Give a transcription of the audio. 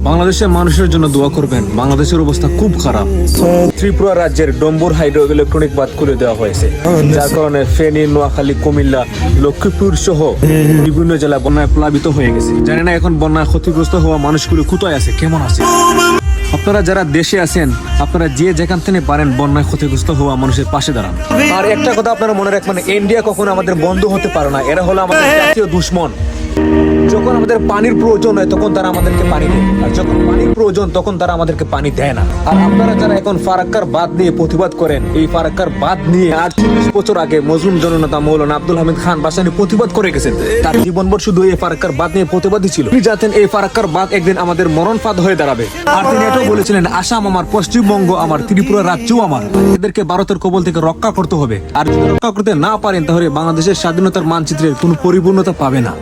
বাংলাদেশের মানুষের জন্য দোয়া করবেন। বাংলাদেশের অবস্থা খুব খারাপ। ত্রিপুরা রাজ্যের ডম্বুর হাইড্রো ইলেকট্রনিক বাঁধ খুলে দেওয়া হয়েছে, যার কারণে ফেনী, নোয়াখালী, কুমিল্লা, লক্ষ্মীপুর সহ বিভিন্ন জেলা বন্যায় প্লাবিত হয়ে গেছে। জানি না এখন বন্যায় ক্ষতিগ্রস্ত হওয়া মানুষগুলো কোথায় আছে, কেমন আছে। আপনারা যারা দেশে আছেন, আপনারা যে যেখান থেকে পারেন বন্যায় ক্ষতিগ্রস্ত হওয়া মানুষের পাশে দাঁড়ান। আর একটা কথা আপনারা মনে রাখবেন, ইন্ডিয়া কখনো আমাদের বন্ধু হতে পারে না। এরা হলো আমাদের জাতীয় দুশ্মন। যখন আমাদের পানির প্রয়োজন হয় তখন তারা আমাদেরকে পানি দেয়, আর যখন পানির প্রয়োজন তখন তারা আমাদেরকে পানি দেয় না। আর আপনারা যারা এখন ফারাক্কার বাঁধ নিয়ে প্রতিবাদ করেন, এই ফারাক্কার বাঁধ নিয়ে 48 বছর আগে মজলুম জননেতা মৌলানা আব্দুল হামিদ খান ভাসানী প্রতিবাদ করে গেছেন। তার জীবনভর শুধু এই ফারাক্কার বাঁধ নিয়ে প্রতিবাদী ছিল। তিনি জানতেন এই ফারাক্কার বাঁধ একদিন আমাদের মরণ ফাঁদ হয়ে দাঁড়াবে। আর তিনি এটাও বলেছিলেন, আসাম আমার, পশ্চিমবঙ্গ আমার, ত্রিপুরা রাজ্যও আমার। এদেরকে ভারতের কবল থেকে রক্ষা করতে হবে। আর যদি রক্ষা করতে না পারেন তাহলে বাংলাদেশের স্বাধীনতার মানচিত্রের কোনো পরিপূর্ণতা পাবে না।